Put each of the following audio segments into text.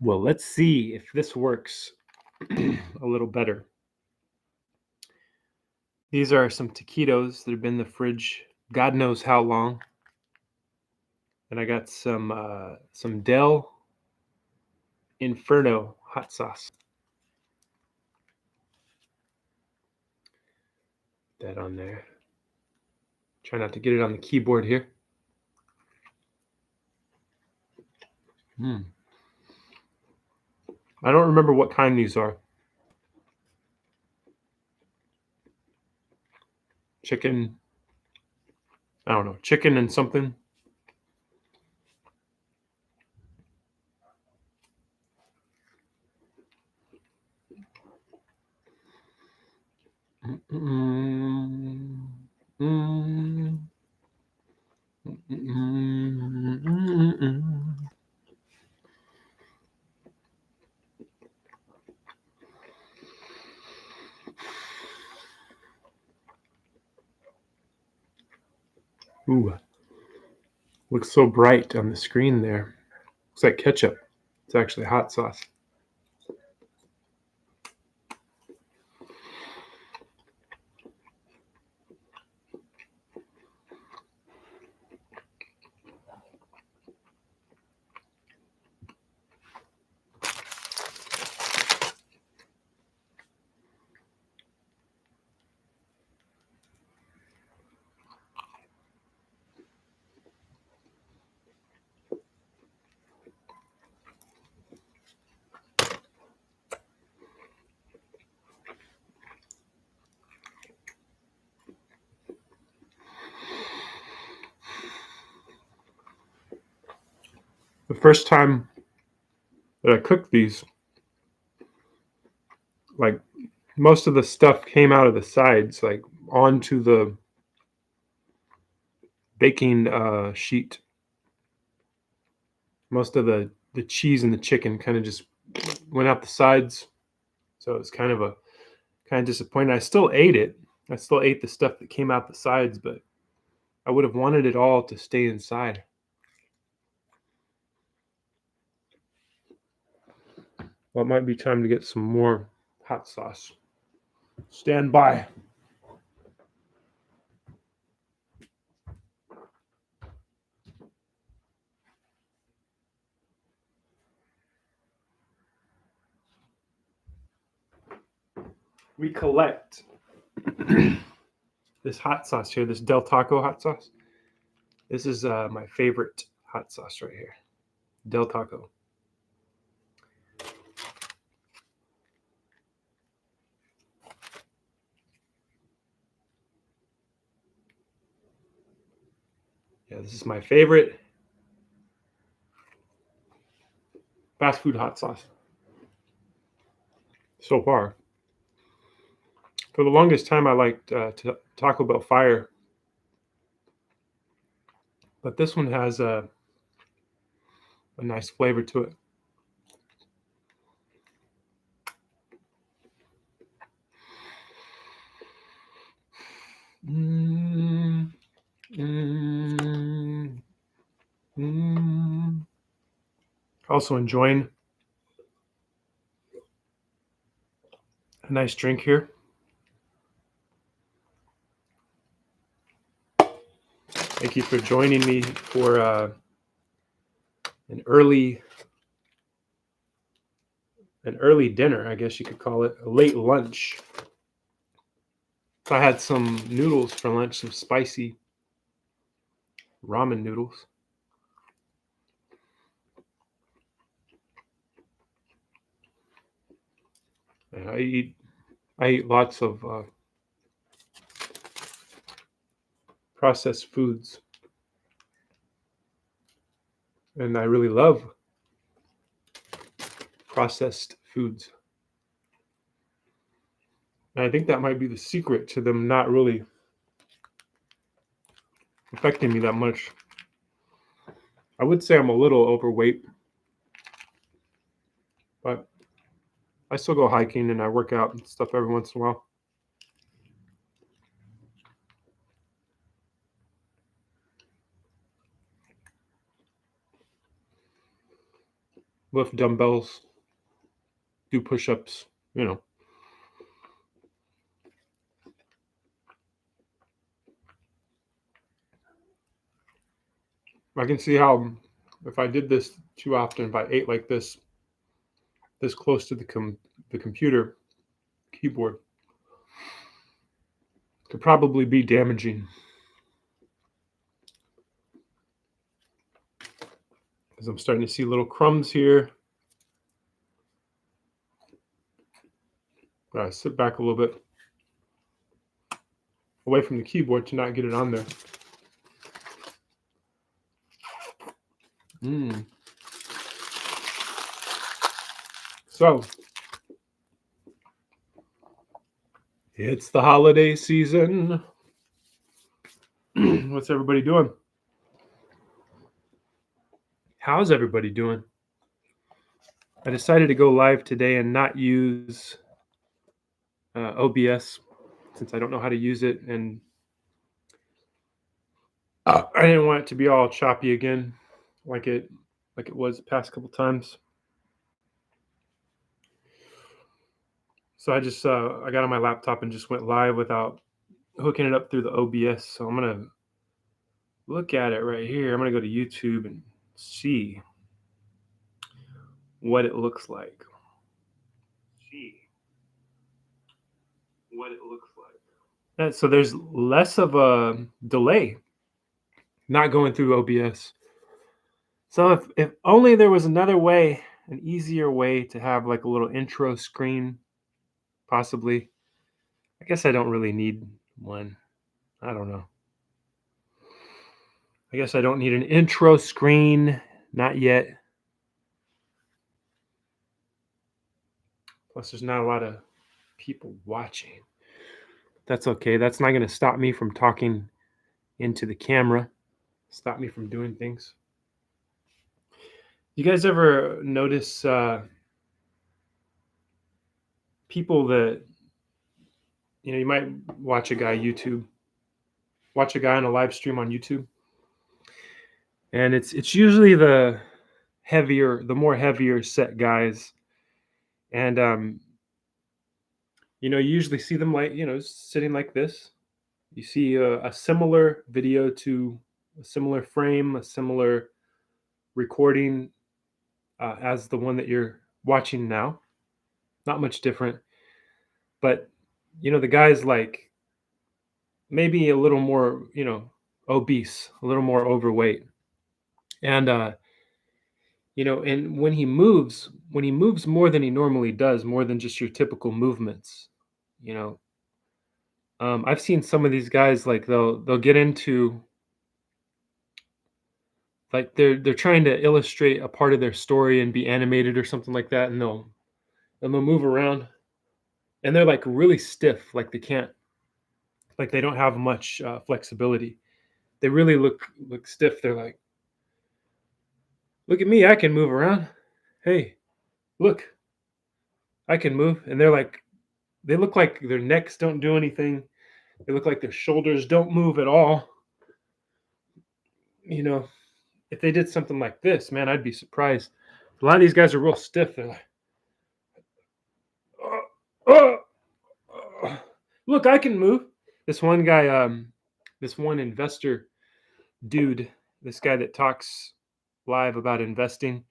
Well, let's see if this works a little better. These are some taquitos that have been in the fridge God knows how long. And I got some Del Inferno hot sauce. That on there. Try not to get it on the keyboard here. I don't remember what kind these are. Chicken. I don't know. Chicken and something. Ooh, looks so bright on the screen there. Looks like ketchup. It's actually hot sauce. The first time that I cooked these, like most of the stuff came out of the sides, like onto the baking sheet. Most of the cheese and the chicken kind of just went out the sides, so it was kind of disappointing. I still ate it. I still ate the stuff that came out the sides, but I would have wanted it all to stay inside. Well, it might be time to get some more hot sauce. Stand by. We collect this hot sauce here, this Del Taco hot sauce. This is my favorite hot sauce right here, Del Taco. Yeah, this is my favorite fast food hot sauce so far. For the longest time, I liked Taco Bell Fire, but this one has a nice flavor to it. Mm, mm, mm. Also enjoying a nice drink here. Thank you for joining me for an early dinner, I guess you could call it, a late lunch. So I had some noodles for lunch, some spicy ramen noodles. And I eat lots of processed foods, and I really love processed foods. And I think that might be the secret to them not really affecting me that much. I would say I'm a little overweight, but I still go hiking and I work out and stuff every once in a while. lift dumbbells, do push-ups, you know. I can see how if I did this too often, if I ate like this close to the computer keyboard, could probably be damaging. Because I'm starting to see little crumbs here. Sit back a little bit away from the keyboard to not get it on there. So, it's the holiday season. What's everybody doing? How's everybody doing? I decided to go live today and not use OBS since I don't know how to use it, and I didn't want it to be all choppy again, like it was the past couple times. So I just I got on my laptop and just went live without hooking it up through the OBS. So I'm gonna look at it right here. I'm gonna go to YouTube and see what it looks like. So there's less of a delay not going through OBS. So if only there was another way, an easier way to have like a little intro screen, possibly. I guess I don't really need one. I don't know. I guess I don't need an intro screen, not yet. Plus, there's not a lot of people watching. That's okay. That's not going to stop me from talking into the camera, stop me from doing things. You guys ever notice people that, you might watch a guy on a live stream on YouTube, and it's usually the more heavier set guys, and you usually see them like sitting like this. You see a similar video to a similar frame, a similar recording as the one that you're watching now. Not much different, but the guy's like maybe a little more obese, a little more overweight, and and when he moves more than he normally does, more than just your typical movements, you know I've seen some of these guys, like they'll get into, like, they're trying to illustrate a part of their story and be animated or something like that, and they'll move around, and they're like really stiff, like they don't have much flexibility. They really look stiff. They're like, look at me, I can move around. Hey, look, I can move. And they look like their necks don't do anything. They look like their shoulders don't move at all. If they did something like this, man, I'd be surprised. A lot of these guys are real stiff. They're like, oh, look, I can move. This one guy, this one investor dude, this guy that talks live about investing.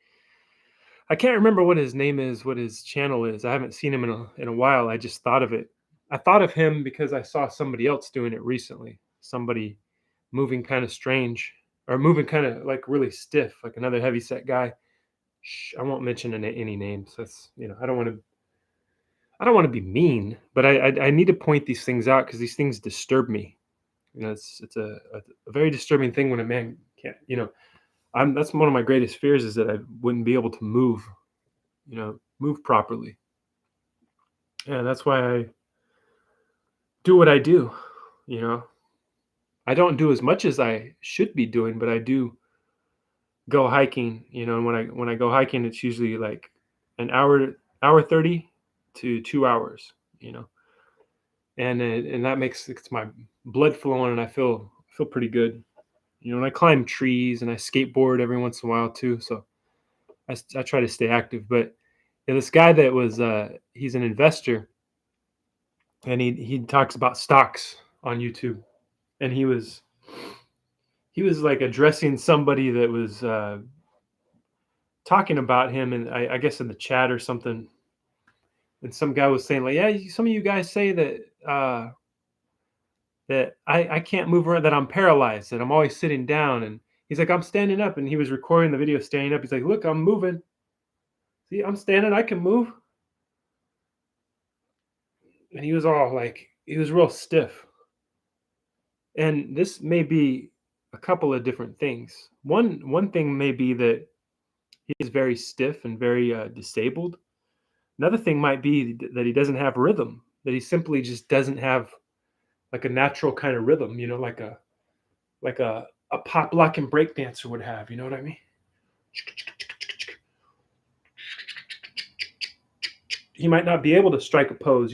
I can't remember what his name is, what his channel is. I haven't seen him in a while. I just thought of it. I thought of him because I saw somebody else doing it recently. Somebody moving kind of strange, or moving kind of like really stiff, like another heavy set guy. I won't mention any names. That's I don't want to be mean, but I need to point these things out because these things disturb me. It's a very disturbing thing when a man can't. That's one of my greatest fears, is that I wouldn't be able to move properly. And that's why I do what I do. I don't do as much as I should be doing, but I do go hiking. And when I go hiking, it's usually like an hour 30 to 2 hours. And that makes it's my blood flowing, and I feel pretty good. And I climb trees and I skateboard every once in a while too. So I try to stay active. But this guy that was he's an investor, and he talks about stocks on YouTube, and he was like addressing somebody that was talking about him, and I guess in the chat or something, and some guy was saying like, yeah, some of you guys say that I can't move around, that I'm paralyzed, that I'm always sitting down, and he's like, I'm standing up, and he was recording the video standing up. He's like, look, I'm moving. See, I'm standing, I can move. And he was all like, he was real stiff. And this may be a couple of different things. One thing may be that he's very stiff and very disabled. Another thing might be that he doesn't have rhythm, that he simply just doesn't have like a natural kind of rhythm, like a pop lock and break dancer would have, you know what I mean? He might not be able to strike a pose,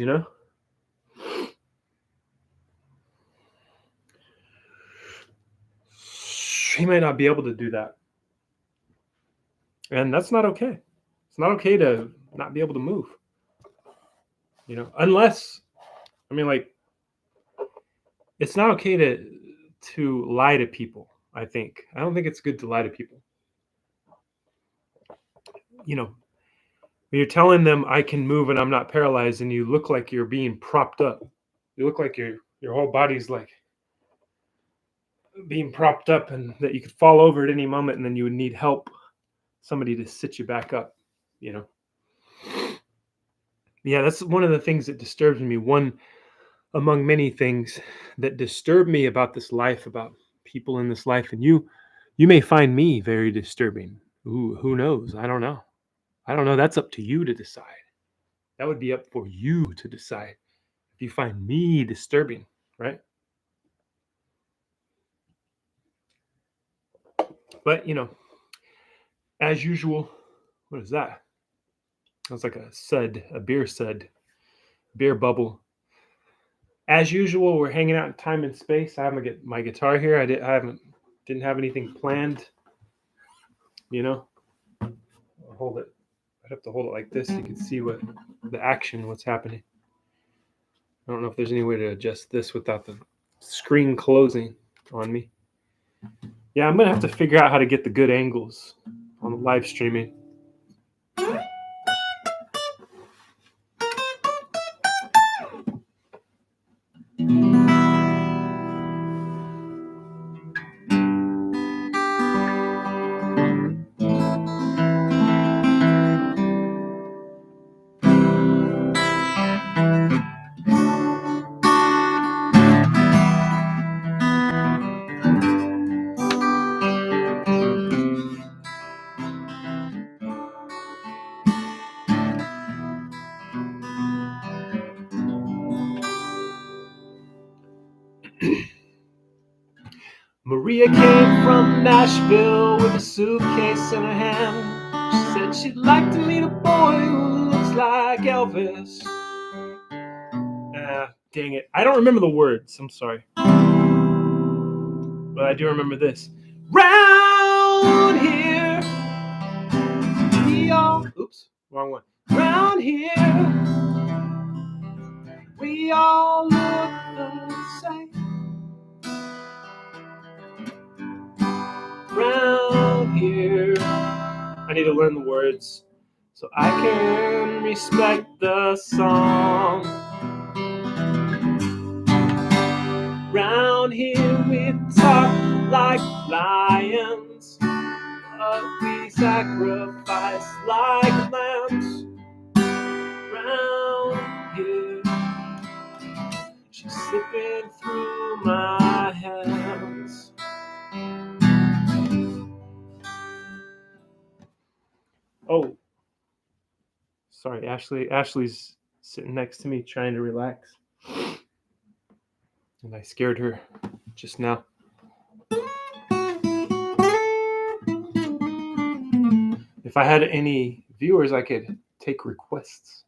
He might not be able to do that. And that's not okay. It's not okay to not be able to move. Unless, like, it's not okay to lie to people, I think. I don't think it's good to lie to people. When you're telling them I can move and I'm not paralyzed, and you look like you're being propped up. You look like your whole body's like being propped up, and that you could fall over at any moment, and then you would need help, somebody to sit you back up, Yeah, that's one of the things that disturbs me. One among many things that disturb me about this life, about people in this life. And you may find me very disturbing. Who knows? I don't know. That's up to you to decide. That would be up for you to decide if you find me disturbing, right? But, as usual, what is that? That's like a beer bubble. As usual, we're hanging out in time and space. I have my guitar here. I didn't have anything planned. I'll hold it. I'd have to hold it like this so you can see what's happening. I don't know if there's any way to adjust this without the screen closing on me. Yeah, I'm gonna have to figure out how to get the good angles on the live streaming. Maria came from Nashville with a suitcase in her hand. She said she'd like to meet a boy who looks like Elvis. Dang it. I don't remember the words. I'm sorry. But I do remember this. Round here, we all... Oops, wrong one. Round here, we all look the same. Round here, I need to learn the words so I can respect the song. Round here we talk like lions, but we sacrifice like lambs. Round here, she's slipping through my hands. Oh, sorry, Ashley's sitting next to me trying to relax. And I scared her just now. If I had any viewers, I could take requests.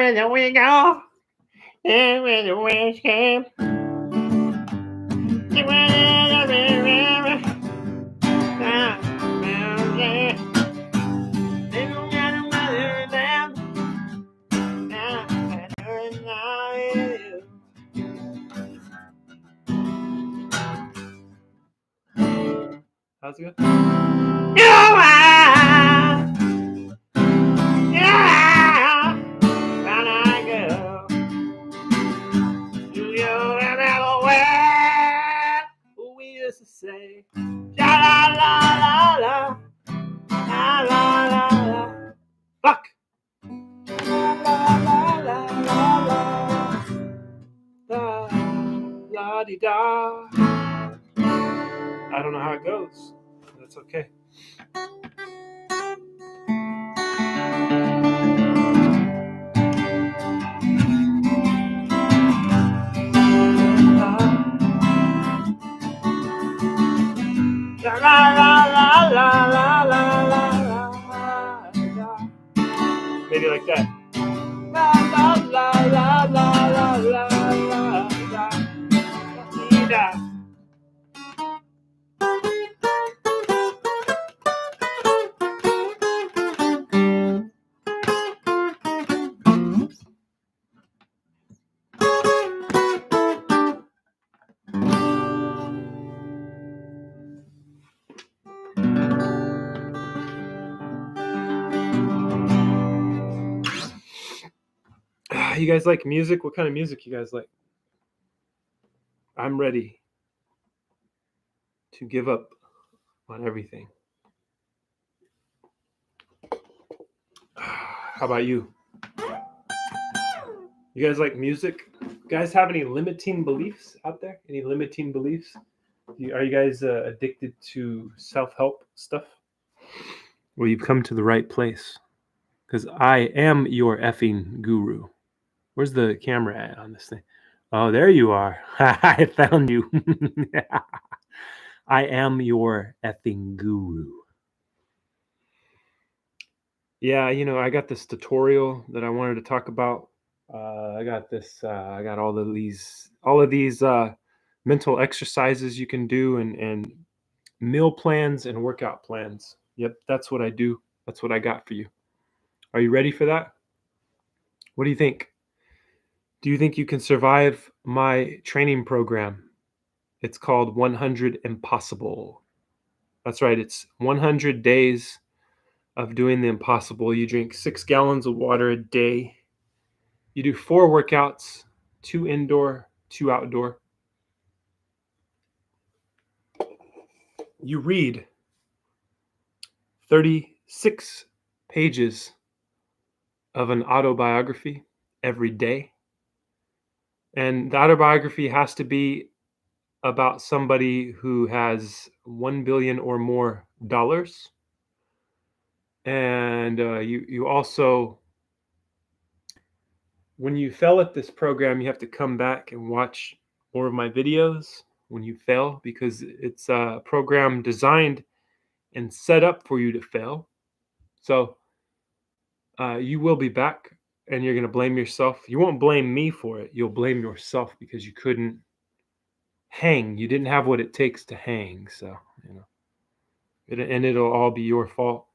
Everywhere we go, everywhere the winds came. How's it go? When I go to your everywhere, we used to say, la la la la la la la la. Fuck. La la la la la la la di da. I don't know how it goes. That's okay. La la la la la la la la. Maybe like that. La la la la la la la la la. You guys like music? What kind of music you guys like? I'm ready to give up on everything. How about you? You guys like music? You guys have any limiting beliefs out there? Any limiting beliefs? Are you guys addicted to self-help stuff? Well, you've come to the right place, because I am your effing guru. Where's the camera at on this thing? Oh, there you are. I found you. I am your effing guru. Yeah, I got this tutorial that I wanted to talk about. I got this. I got all of these mental exercises you can do, and meal plans and workout plans. Yep, that's what I do. That's what I got for you. Are you ready for that? What do you think? Do you think you can survive my training program? It's called 100 Impossible. That's right. It's 100 days of doing the impossible. You drink 6 gallons of water a day. You do 4 workouts, 2 indoor, 2 outdoor. You read 36 pages of an autobiography every day. And the autobiography has to be about somebody who has $1 billion or more dollars. And you also, when you fail at this program, you have to come back and watch more of my videos when you fail, because it's a program designed and set up for you to fail. So you will be back, and you're going to blame yourself. You won't blame me for it. You'll blame yourself because you couldn't hang. You didn't have what it takes to hang. So, and it'll all be your fault.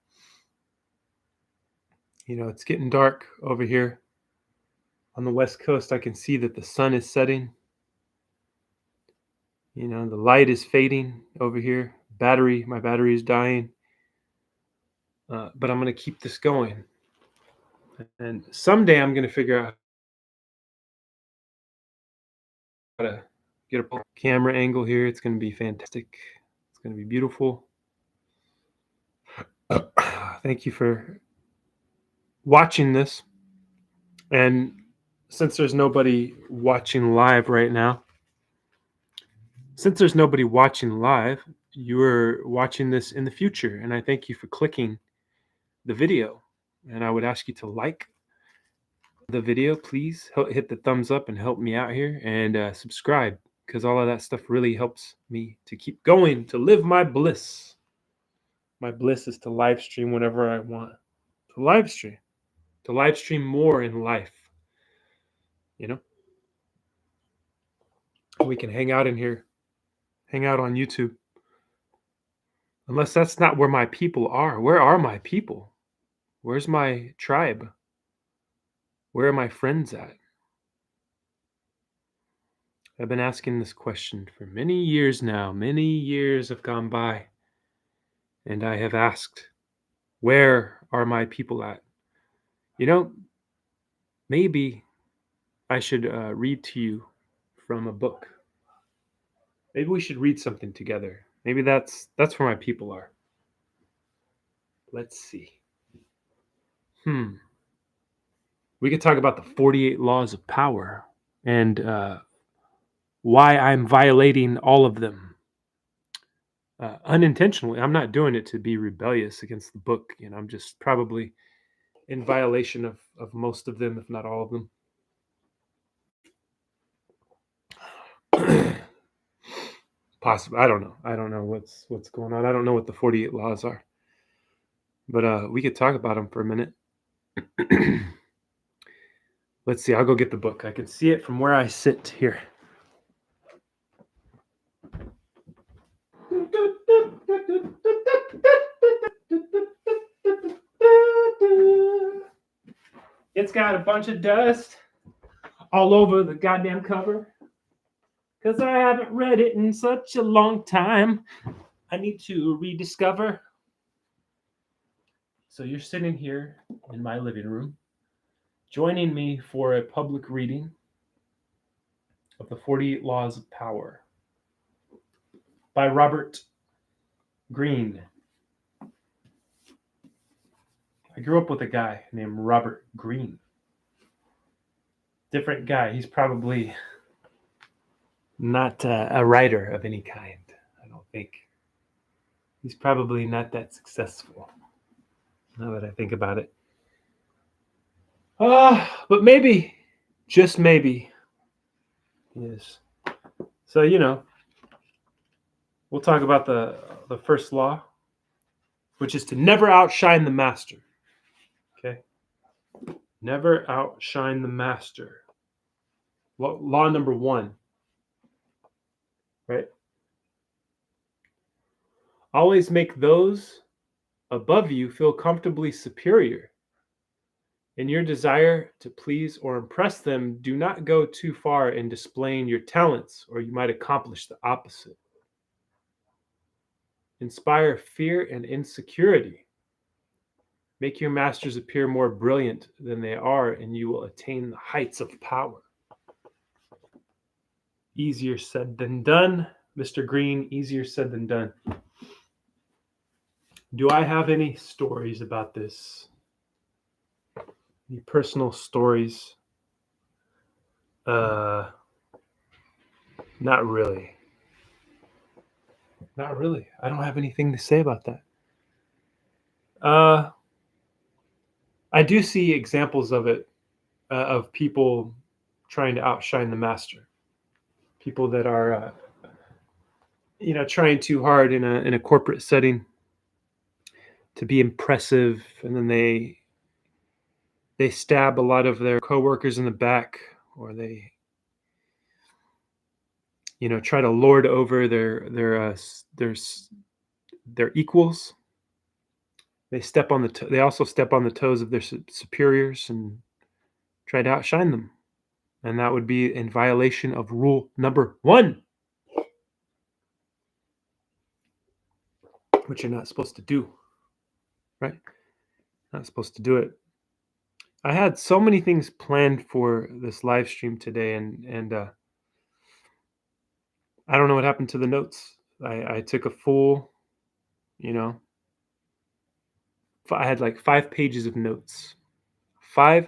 It's getting dark over here on the West Coast. I can see that the sun is setting. The light is fading over here. My battery is dying. But I'm going to keep this going. And someday I'm going to figure out how to get a camera angle here. It's going to be fantastic. It's going to be beautiful. Thank you for watching this. And since there's nobody watching live right now, you're watching this in the future. And I thank you for clicking the video. And I would ask you to like the video. Please hit the thumbs up and help me out here, and subscribe, because all of that stuff really helps me to keep going, to live my bliss. My bliss is to live stream whenever I want to live stream more in life. you know? We can hang out in here, hang out on YouTube. Unless that's not where my people are. Where are my people? Where's my tribe? Where are my friends at? I've been asking this question for many years now. Many years have gone by, and I have asked, where are my people at? You know, maybe I should read to you from a book. Maybe we should read something together. Maybe that's where my people are. Let's see. We could talk about the 48 laws of power and why I'm violating all of them unintentionally. I'm not doing it to be rebellious against the book. I'm just probably in violation of most of them, if not all of them. Possibly. I don't know. I don't know what's going on. I don't know what the 48 laws are. But we could talk about them for a minute. Let's see. I'll go get the book. I can see it from where I sit here. It's got a bunch of dust all over the goddamn cover. Because I haven't read it in such a long time. I need to rediscover. So you're sitting here in my living room, joining me for a public reading of the 48 Laws of Power by Robert Greene. I grew up with a guy named Robert Greene. Different guy. He's probably not a writer of any kind, I don't think. He's probably not that successful, now that I think about it. But maybe, just maybe, he is. So, we'll talk about the first law, which is to never outshine the master. Okay? Never outshine the master. Law number 1. Right? Always make those above you feel comfortably superior. In your desire to please or impress them, do not go too far in displaying your talents, or you might accomplish the opposite. Inspire fear and insecurity. Make your masters appear more brilliant than they are, and you will attain the heights of power. Easier said than done, Mr. Greene, easier said than done. Do I have any stories about this? Any personal stories? Not really. Not really. I don't have anything to say about that. I do see examples of it, of people trying to outshine the master. People that are, trying too hard in a corporate setting to be impressive, and then they stab a lot of their coworkers in the back, or they try to lord over their equals. They also step on the toes of their superiors and try to outshine them, and that would be in violation of rule number 1, which you're not supposed to do. Right? Not supposed to do it. I had so many things planned for this live stream today, and I don't know what happened to the notes. I took a full, I had like 5 pages of notes. 5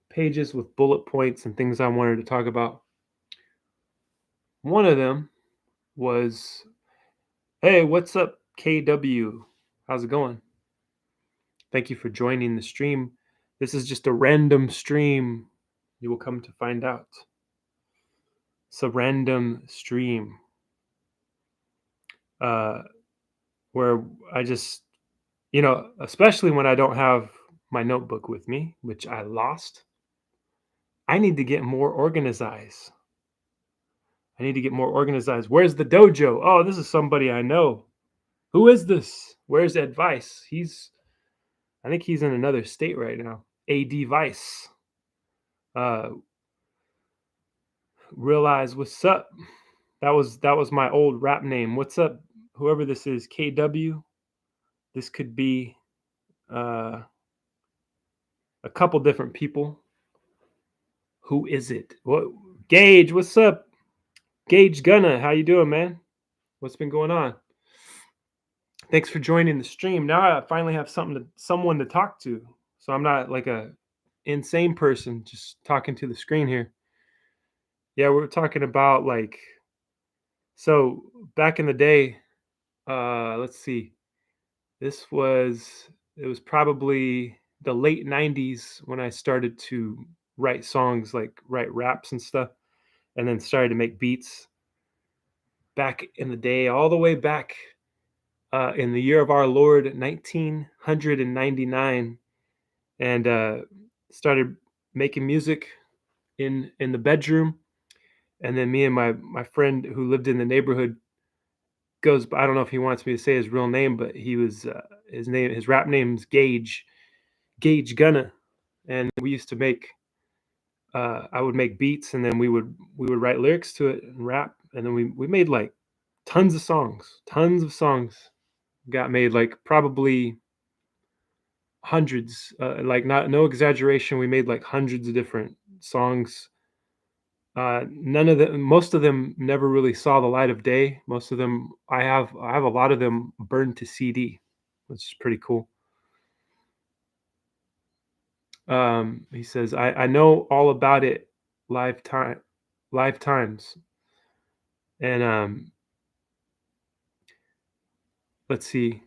pages with bullet points and things I wanted to talk about. One of them was, hey, what's up, KW? How's it going? Thank you for joining the stream. This is just a random stream. You will come to find out. It's a random stream where I just, especially when I don't have my notebook with me, which I lost. I need to get more organized. I need to get more organized. Where's the dojo? Oh, this is somebody I know. Who is this? Where's Advice? I think he's in another state right now. AD Vice. Uh, Realize what's up. That was my old rap name. What's up, whoever this is? KW. This could be uh, a couple different people. Who is it? What? Gage? What's up? Gage Gunna, how you doing, man? What's been going on? Thanks for joining the stream. Now I finally have someone to talk to, so I'm not like a insane person just talking to the screen here. Yeah, we're talking about like so back in the day. Let's see. This was it was probably the late '90s when I started to write songs, like write raps and stuff, and then started to make beats back in the day, all the way back in the year of our Lord, 1999, and started making music in the bedroom. And then me and my friend who lived in the neighborhood goes. I don't know if he wants me to say his real name, but he was his rap name's Gage Gunna, and we used to make. I would make beats, and then we would write lyrics to it and rap, and then we made like tons of songs got made, like probably hundreds, like not no exaggeration. We made like hundreds of different songs. None of them, most of them never really saw the light of day. Most of them, I have a lot of them burned to CD, which is pretty cool. He says, I know all about it, lifetime, lifetimes. And let's see,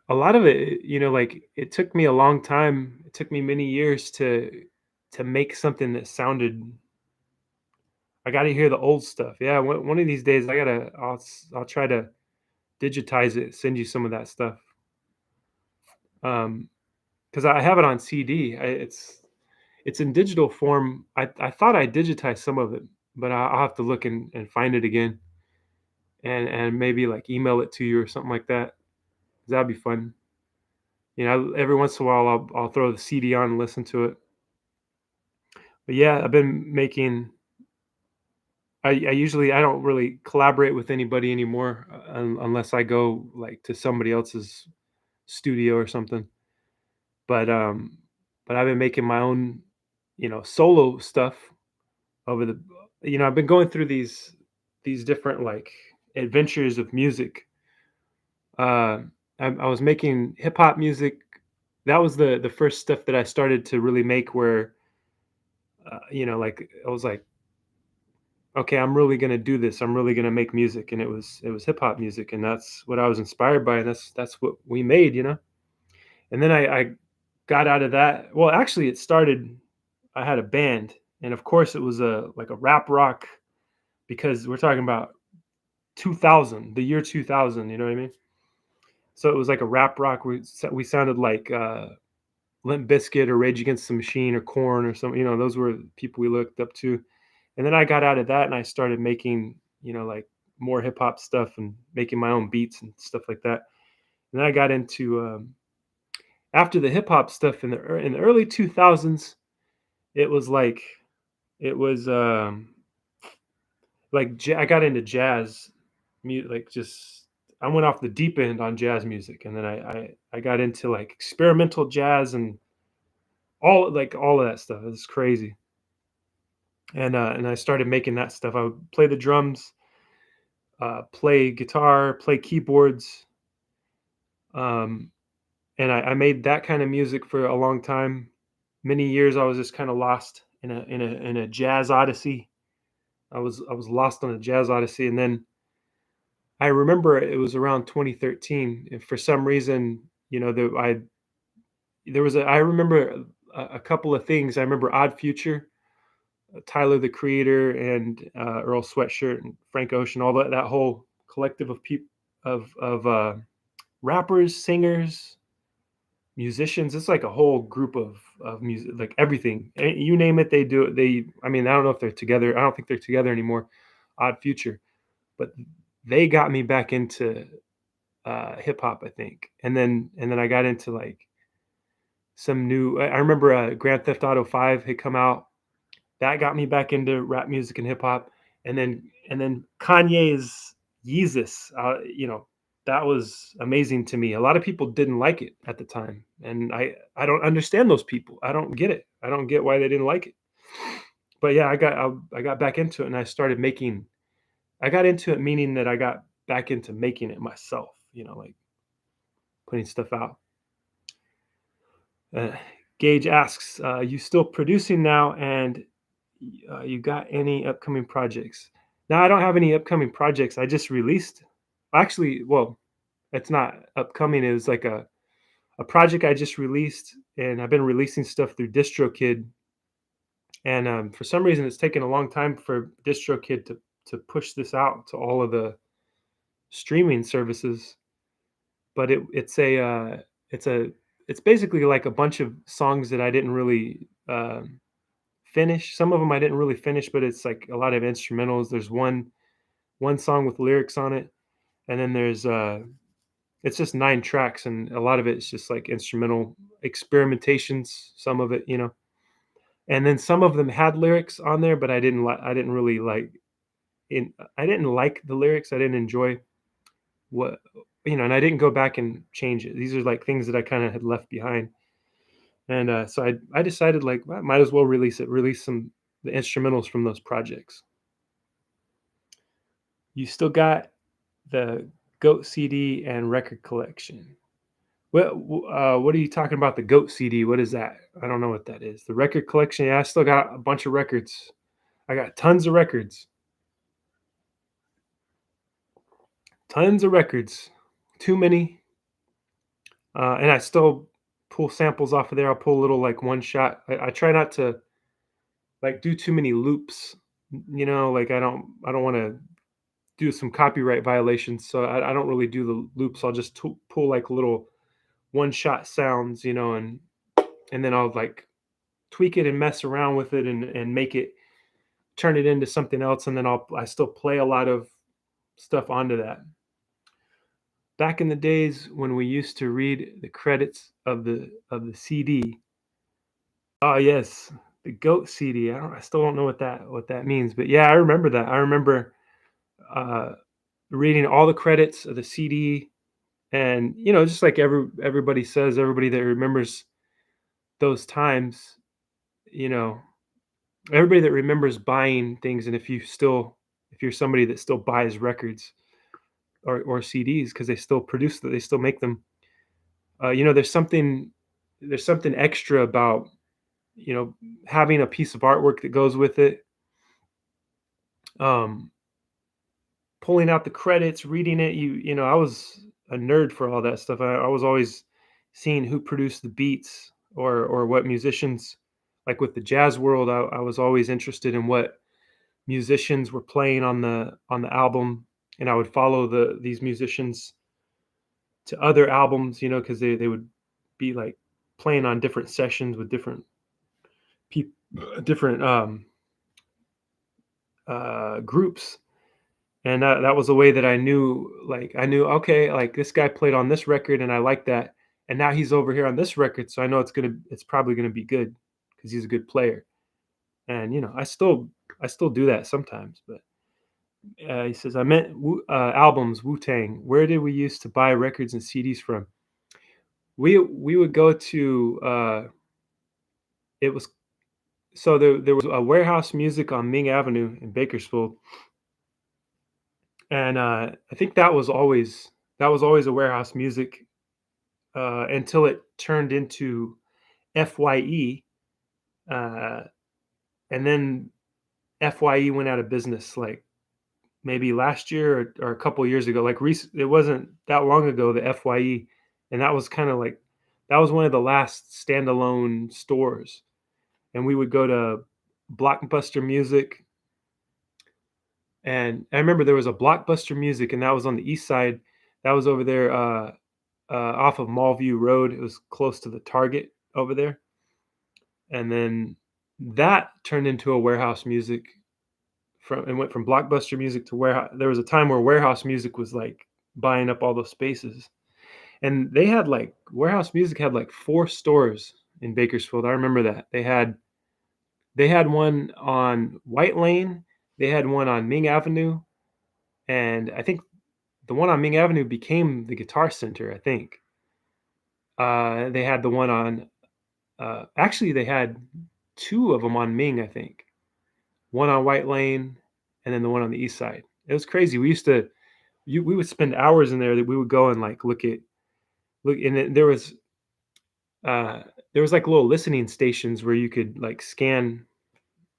a lot of it, like it took me a long time. It took me many years to make something that sounded. I got to hear the old stuff. Yeah, one of these days I'll try to digitize it, send you some of that stuff. Because I have it on CD. It's in digital form. I thought I digitized some of it, but I'll have to look and find it again, and maybe like email it to you or something like that. That'd be fun. Every once in a while I'll throw the CD on and listen to it. But yeah, I've been making. I don't really collaborate with anybody anymore, unless I go like to somebody else's studio or something. But I've been making my own, solo stuff over the. I've been going through these different like adventures of music. Uh, I was making hip hop music. That was the first stuff that I started to really make, where like I was like, okay, I'm really gonna do this. I'm really gonna make music, and it was hip hop music, and that's what I was inspired by, and that's what we made. And then I got out of that. Well, actually, it started. I had a band, and of course, it was a like a rap rock, because we're talking about 2000, the year 2000. You know what I mean? So it was like a rap rock. We sounded like Limp Bizkit or Rage Against the Machine or Corn or something. Those were the people we looked up to. And then I got out of that and I started making, like more hip hop stuff and making my own beats and stuff like that. And then I got into after the hip hop stuff in the early 2000s. It was like it was I got into jazz music, like just I went off the deep end on jazz music, and then I got into like experimental jazz and all of that stuff. It's crazy. And I started making that stuff. I would play the drums, play guitar, play keyboards, um, and I made that kind of music for a long time. Many years, I was just kind of lost in a jazz odyssey. I was lost on a jazz odyssey, and then I remember it was around 2013. And for some reason, I remember a couple of things. I remember Odd Future, Tyler the Creator, and Earl Sweatshirt and Frank Ocean, all that whole collective of people of rappers, singers, musicians. It's like a whole group of music, like everything. You name it, they do it. I mean, I don't know if they're together. I don't think they're together anymore. Odd Future, but they got me back into hip hop, I think. And then I got into like some new. I remember Grand Theft Auto 5 had come out. That got me back into rap music and hip hop. And then Kanye's Yeezus, that was amazing to me. A lot of people didn't like it at the time, and I don't understand those people. I don't get it. I don't get why they didn't like it. But yeah, I got back into it, and I started making. I got into it meaning that I got back into making it myself. Like putting stuff out. Uh, Gage asks, "You still producing now, and you got any upcoming projects?" Now, I don't have any upcoming projects. I just released. Actually, well, it's not upcoming. It was like a project I just released, and I've been releasing stuff through DistroKid. And for some reason, it's taken a long time for DistroKid to push this out to all of the streaming services. But it's basically like a bunch of songs that I didn't really finish. Some of them I didn't really finish, but it's like a lot of instrumentals. There's one song with lyrics on it, and then there's it's just 9 tracks, and a lot of it's just like instrumental experimentations. Some of it. And then some of them had lyrics on there, but I didn't really like. I didn't like the lyrics. I didn't enjoy what and I didn't go back and change it. These are like things that I kind of had left behind. And so I decided like I might as well release some the instrumentals from those projects. You still got the Goat CD and record collection. What are you talking about? The Goat CD? What is that? I don't know what that is. The record collection. Yeah, I still got a bunch of records. I got tons of records. Tons of records. Too many. And I still pull samples off of there. I'll pull a little like one shot. I try not to like do too many loops. Like I don't want to do some copyright violations, so I don't really do the loops. I'll just pull like little one shot sounds, and then I'll like tweak it and mess around with it and make it turn it into something else, and then I still play a lot of stuff onto that. Back in the days when we used to read the credits of the CD. Oh yes, the Goat CD. I still don't know what that means, but yeah, I remember that. I remember uh, reading all the credits of the CD, and just like everybody says, everybody that remembers those times, you know, everybody that remembers buying things, and if you're somebody that still buys records or CDs because they still produce they still make them. There's something extra about you know having a piece of artwork that goes with it. Um, Pulling out the credits, reading it. I was a nerd for all that stuff. I was always seeing who produced the beats or what musicians, like with the jazz world. I was always interested in what musicians were playing on the album, and I would follow these musicians to other albums, because they would be like playing on different sessions with different people, different groups. And that was a way that I knew, okay, like this guy played on this record and I like that, and now he's over here on this record, so I know it's probably gonna be good because he's a good player. And I still do that sometimes. But he says, I meant albums, Wu Tang. Where did we used to buy records and CDs from? We would go to it was so there was a Warehouse Music on Ming Avenue in Bakersfield, and I think that was always a Warehouse Music until it turned into FYE, uh, and then FYE went out of business like maybe last year or a couple years ago. Like it wasn't that long ago, the FYE, and that was kind of like that was one of the last standalone stores. And we would go to Blockbuster Music, and I remember there was a Blockbuster Music, and that was on the east side. That was over there. off of Mallview Road. It was close to the Target over there, and then that turned into a Warehouse Music from and went from Blockbuster Music to Warehouse. There was a time where Warehouse Music was like buying up all those spaces, and they had like Warehouse Music had like 4 stores in Bakersfield. I remember that they had one on White Lane, they had one on Ming Avenue, and I think the one on Ming Avenue became the Guitar Center. I think they had the one on. Actually, they had 2 of them on Ming. I think one on White Lane, and then the one on the East Side. It was crazy. We would spend hours in there. That we would go and like look, and uh, there was like little listening stations where you could like scan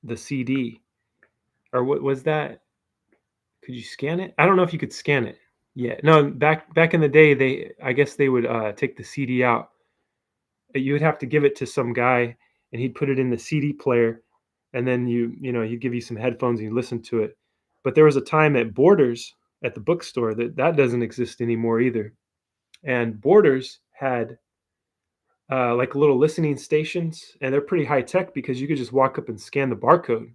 the CD, or what was that? Could you scan it? I don't know if you could scan it. Yeah, no, back in the day, I guess they would take the CD out. You would have to give it to some guy, and he'd put it in the CD player, and then he'd give you some headphones and you listen to it. But there was a time at Borders at the bookstore that doesn't exist anymore either. And Borders had like little listening stations, and they're pretty high tech because you could just walk up and scan the barcode,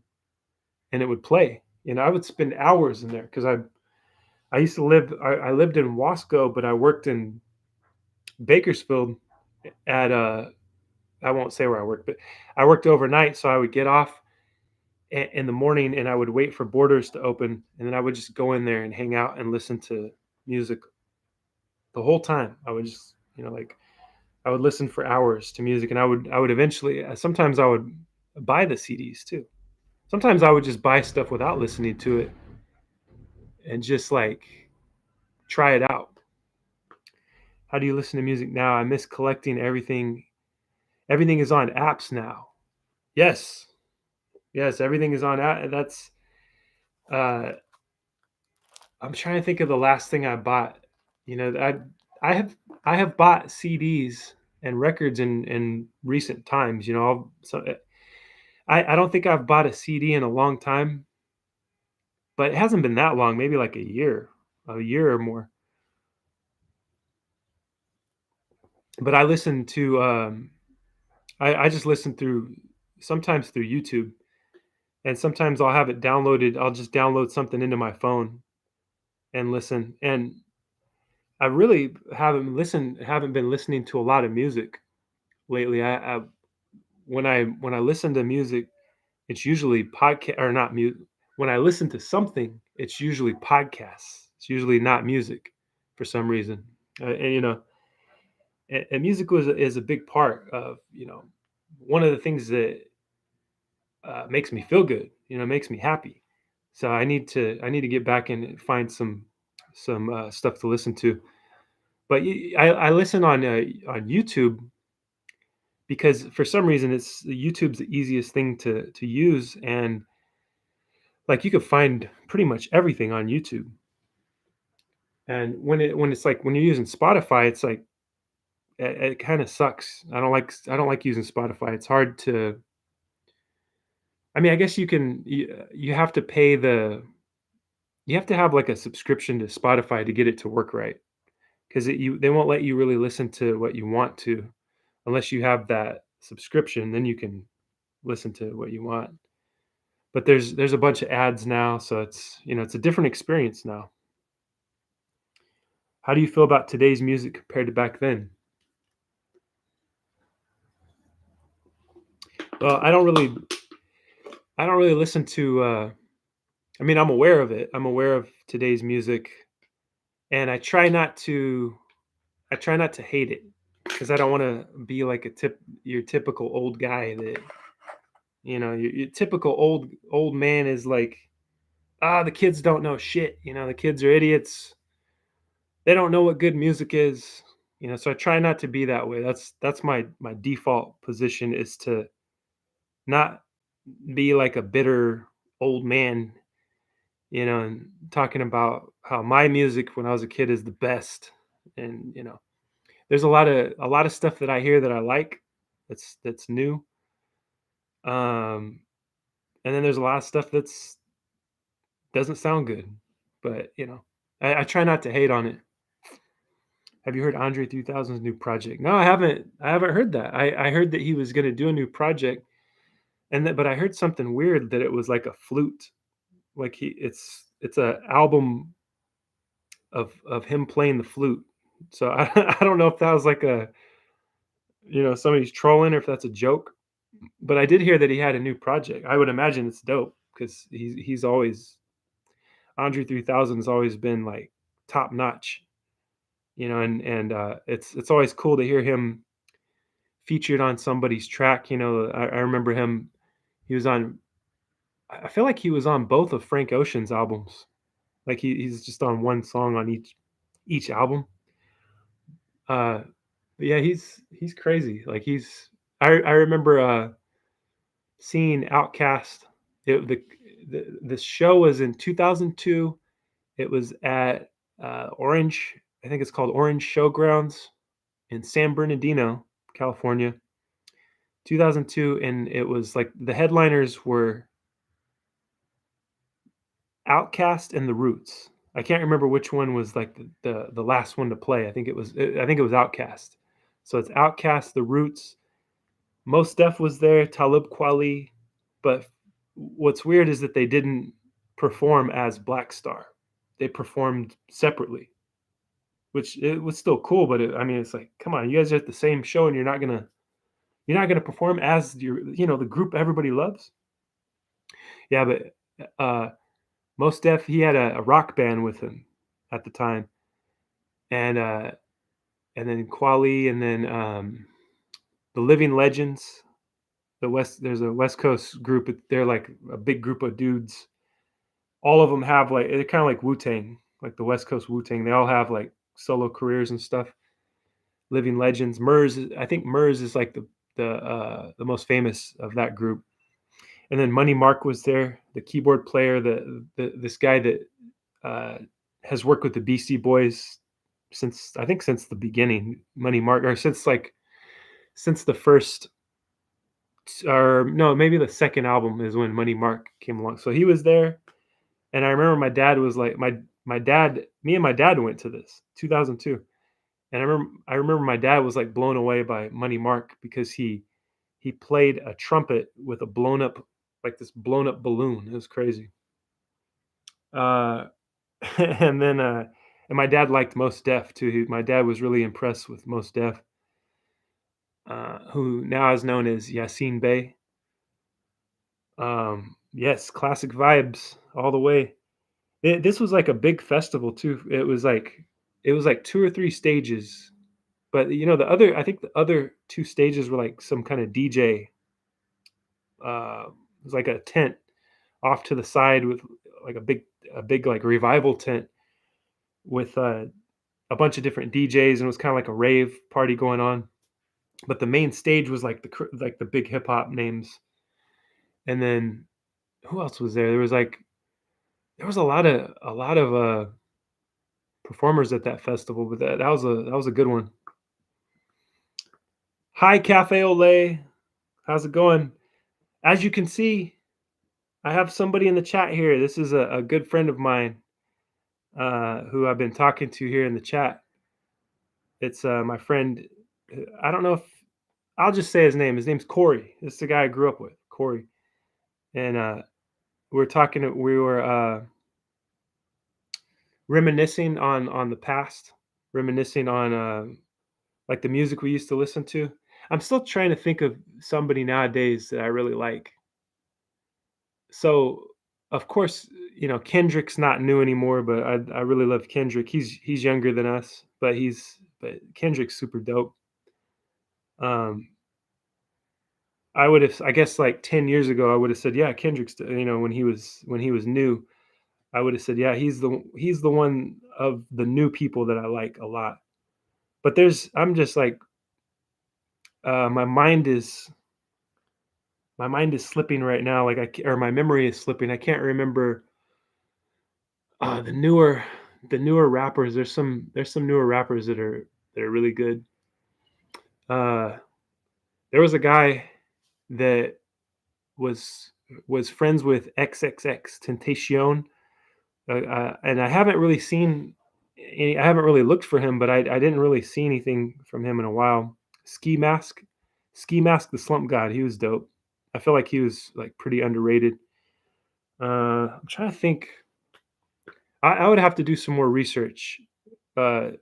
and it would play. I would spend hours in there because I used to live. I lived in Wasco, but I worked in Bakersfield at I won't say where I worked, but I worked overnight, so I would get off in the morning and I would wait for Borders to open, and then I would just go in there and hang out and listen to music the whole time. I would just, like I would listen for hours to music, and I would eventually. Sometimes I would buy the CDs too. Sometimes I would just buy stuff without listening to it and just like try it out. How do you listen to music now? I miss collecting everything. Everything is on apps now. Yes, yes, everything is on app. That's uh, I'm trying to think of the last thing I bought. I have I have bought CDs and records in recent times. I don't think I've bought a CD in a long time, but it hasn't been that long. Maybe like a year or more. But I listen to I just listen through sometimes through YouTube, and sometimes I'll have it downloaded. I'll just download something into my phone and listen. And I really haven't been listening to a lot of music lately. When I listen to music, it's usually podcast or not music. When I listen to something, it's usually podcasts. It's usually not music for some reason. And music is a big part of one of the things that makes me feel good. Makes me happy. So I need to get back and find some stuff to listen to. But I listen on YouTube because for some reason YouTube's the easiest thing to use, and like you could find pretty much everything on YouTube. And when it's like when you're using Spotify, it's like it kind of sucks. I don't like using Spotify. It's hard to. I mean, I guess you have to pay you have to have like a subscription to Spotify to get it to work right, because they won't let you really listen to what you want to unless you have that subscription. Then you can listen to what you want. But there's a bunch of ads now, so it's a different experience now. How do you feel about today's music compared to back then? Well, I don't really listen to. I mean, I'm aware of it. I'm aware of today's music, and I try not to hate it because I don't want to be like your typical old guy that your typical old man is like, the kids don't know shit. The kids are idiots. They don't know what good music is. So I try not to be that way. That's my default position, is to not be like a bitter old man, and talking about how my music when I was a kid is the best. And there's a lot of stuff that I hear that I like, that's new. Um, and then there's a lot of stuff that's doesn't sound good. But I try not to hate on it. Have you heard Andre 3000's new project? No, I haven't. I haven't heard that. I heard that he was going to do a new project, and that, but I heard something weird that it was like a flute, like it's a album of him playing the flute. So I don't know if that was like a, somebody's trolling or if that's a joke. But I did hear that he had a new project. I would imagine it's dope because he's always Andre 3000 has always been like top notch, and it's always cool to hear him featured on somebody's track. I remember him. He was on. I feel like he was on both of Frank Ocean's albums. Like he's just on one song on each album. Uh, but yeah, he's crazy. Like I remember seeing Outcast. The show was in 2002. It was at Orange. I think it's called Orange Showgrounds in San Bernardino, California. 2002, and it was like the headliners were Outcast and The Roots. I can't remember which one was like the last one to play. I think it was Outcast. So it's Outcast, The Roots. Mos Def was there, Talib Kweli, but what's weird is that they didn't perform as Black Star. They performed separately, which it was still cool. But I mean, it's like, come on, you guys are at the same show, and you're not gonna perform as the group everybody loves. Yeah, but Mos Def, he had a rock band with him at the time, and then Quali, and then the Living Legends. There's a West Coast group. They're like a big group of dudes. All of them have like they're kind of like Wu Tang, like the West Coast Wu Tang. They all have like solo careers and stuff. Living Legends. I think Murs is like the most famous of that group. And then Money Mark was there, the keyboard player, this guy that uh, has worked with the Beastie Boys since the beginning. Money Mark, or since the first, or no, maybe the second album is when Money Mark came along. So he was there, and I remember my dad was like my dad, me and my dad went to this 2002, and I remember my dad was like blown away by Money Mark because he played a trumpet with a blown up balloon. It was crazy. Uh, and then and my dad liked Mos Def too. My dad was really impressed with Mos Def, who now is known as Yassine Bey. Yes, classic vibes all the way. This was like a big festival too. It was like two or three stages, but I think the other two stages were like some kind of DJ. It was like a tent off to the side with like a big like revival tent with a bunch of different DJs, and it was kind of like a rave party going on. But the main stage was like the big hip hop names, and then who else was there? There was a lot of performers at that festival, but that was a good one. Hi, Cafe Olay. How's it going? As you can see, I have somebody in the chat here. This is a good friend of mine who I've been talking to here in the chat. It's my friend. I don't know if I'll just say his name. His name's Corey. This is the guy I grew up with, Corey. And we were talking. We were reminiscing on the past, reminiscing on like the music we used to listen to. I'm still trying to think of somebody nowadays that I really like. So, of course, Kendrick's not new anymore, but I really love Kendrick. He's younger than us, but Kendrick's super dope. Um, I guess like 10 years ago, I would have said, yeah, Kendrick's, when he was new, I would have said, yeah, he's the one of the new people that I like a lot. But I'm just like, uh, my mind is my mind is slipping right now. Like or my memory is slipping. I can't remember uh, the newer the newer rappers. There's some newer rappers that are really good. Uh, there was a guy that was was friends with XXX Tentacion, and I haven't really seen. I haven't really looked for him, but I didn't really see anything from him in a while. Ski Mask, Ski Mask, the Slump God, he was dope. I feel like he was like pretty underrated. I'm trying to think. I would have to do some more research. Uh,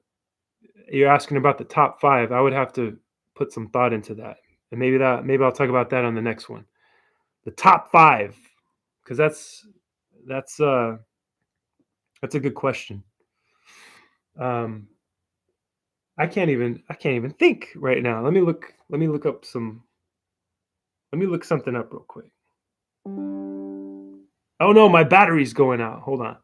you're asking about the top five. I would have to put some thought into that, and maybe I'll talk about that on the next one. The top five, because that's uh that's a good question. Um, I can't even think right now. Let me look something up real quick. Oh no, my battery's going out. Hold on.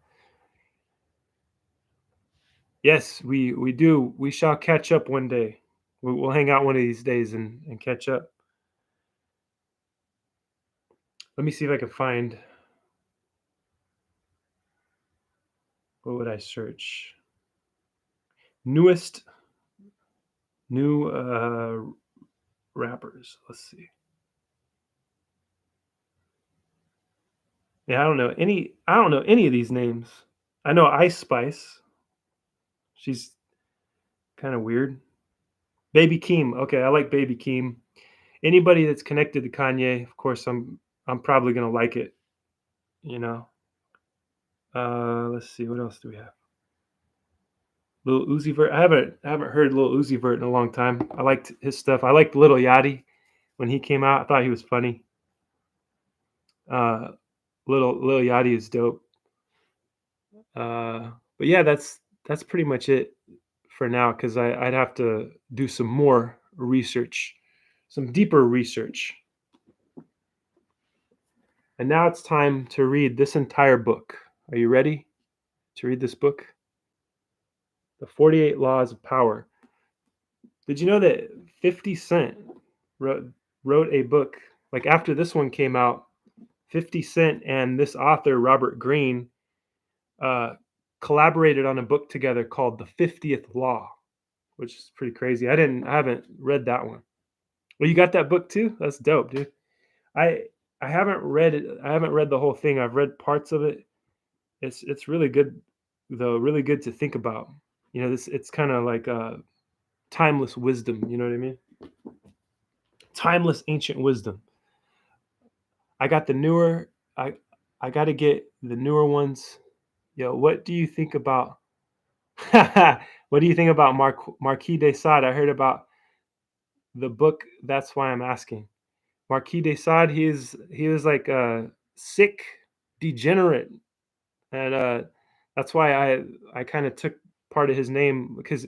Yes, we do. We shall catch up one day. We'll hang out one of these days and catch up. Let me see if I can find, what would I search? Newest new rappers. Let's see. Yeah, I don't know any of these names. I know Ice Spice. She's kind of weird. Baby Keem. Okay, I like Baby Keem. Anybody that's connected to Kanye, of course, I'm probably gonna like it. You know. Let's see. What else do we have? Lil Uzi Vert. I haven't heard Lil Uzi Vert in a long time. I liked his stuff. I liked Little Yachty when he came out. I thought he was funny. Uh, Little Yachty is dope. But yeah, that's pretty much it for now because I'd have to do some more research, some deeper research. And now it's time to read this entire book. Are you ready to read this book? The 48 Laws of Power. Did you know that 50 Cent wrote, wrote a book? Like after this one came out, 50 Cent and this author, Robert Greene, uh, collaborated on a book together called The 50th Law, which is pretty crazy. I haven't read that one. Well, you got that book too? That's dope, dude. I I haven't read it. I haven't read the whole thing. I've read parts of it. It's really good though, really good to think about. You know, this it's kind of like timeless wisdom, you know what I mean? Timeless ancient wisdom. I got the newer I got to get the newer ones. Yo, what do you think about what do you think about Marquis de Sade? I heard about the book. That's why I'm asking. Marquis de Sade, he was like a sick degenerate, and that's why I kind of took part of his name because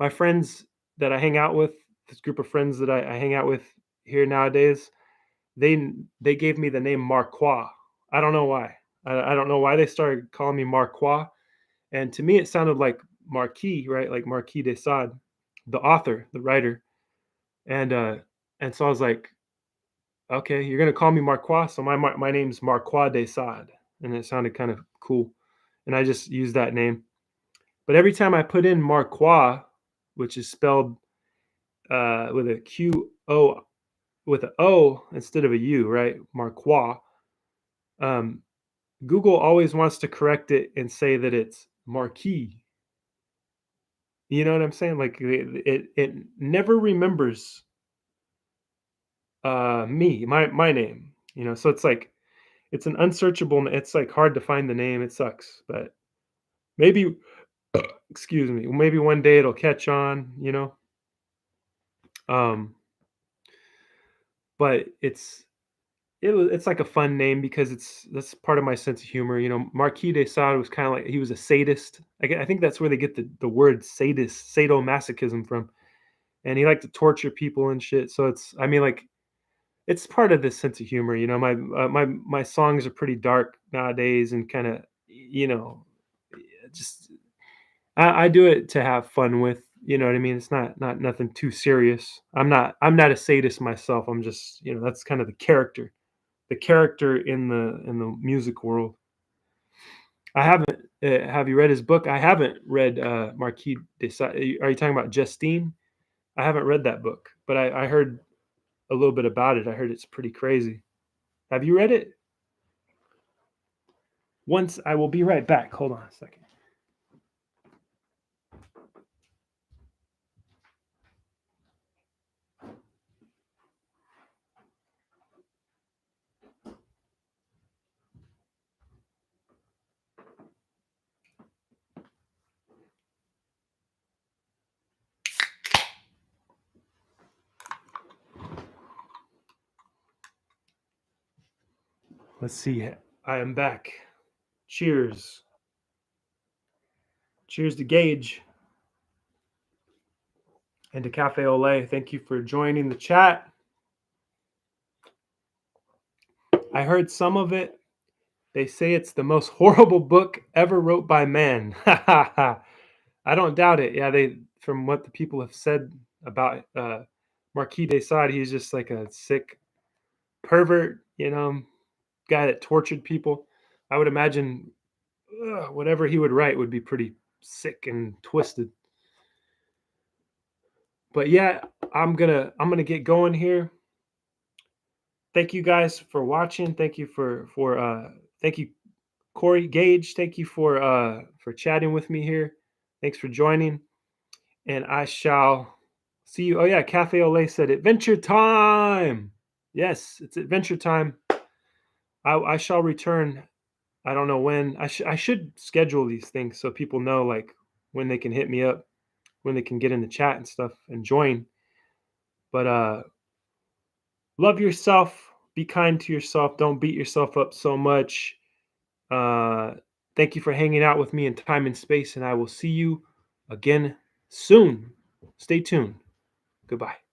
my friends that I hang out with, this group of friends that I hang out with here nowadays, they gave me the name Marquois. I don't know why. I don't know why they started calling me Marquois, and to me it sounded like Marquis, right? Like Marquis de Sade, the author, the writer, and uh, and so I was like, okay, you're gonna call me Marquois, so my name's Marquois de Sade, and it sounded kind of cool, and I just used that name. But every time I put in Marquois, which is spelled with a Q O with an O instead of a U, right? Marquois. Um, Google always wants to correct it and say that it's Marquis. You know what I'm saying? Like it never remembers me, my name. You know, so it's like it's an unsearchable. It's like hard to find the name. It sucks, but maybe excuse me. Maybe one day it'll catch on. You know, um, but it's like a fun name because that's part of my sense of humor. You know, Marquis de Sade was kind of like he was a sadist. I think that's where they get the word sadist, sadomasochism from, and he liked to torture people and shit. So it's, I mean, like it's part of this sense of humor. You know, my songs are pretty dark nowadays and kind of, you know, just I do it to have fun with. You know what I mean? It's not nothing too serious. I'm not a sadist myself. I'm just, you know, that's kind of the character in the music world. I haven't. Have you read his book? I haven't read Marquis de Sade. Are you talking about Justine? I haven't read that book, but I heard a little bit about it. I heard it's pretty crazy. Have you read it? Once I will be right back. Hold on a second. Let's see. I am back. Cheers. Cheers to Gage and to Cafe Olay. Thank you for joining the chat. I heard some of it. They say it's the most horrible book ever wrote by man. I don't doubt it. Yeah, from what the people have said about Marquis de Sade, he's just like a sick pervert, guy that tortured people. I would imagine whatever he would write would be pretty sick and twisted. But yeah, I'm gonna get going here. Thank you guys for watching. Thank you thank you Corey Gage. Thank you for chatting with me here. Thanks for joining, and I shall see you. Oh yeah, Cafe Olay said adventure time. Yes, it's adventure time. I shall return. I don't know when. I should schedule these things so people know like when they can hit me up, when they can get in the chat and stuff and join. But love yourself. Be kind to yourself. Don't beat yourself up so much. Thank you for hanging out with me in time and space, and I will see you again soon. Stay tuned. Goodbye.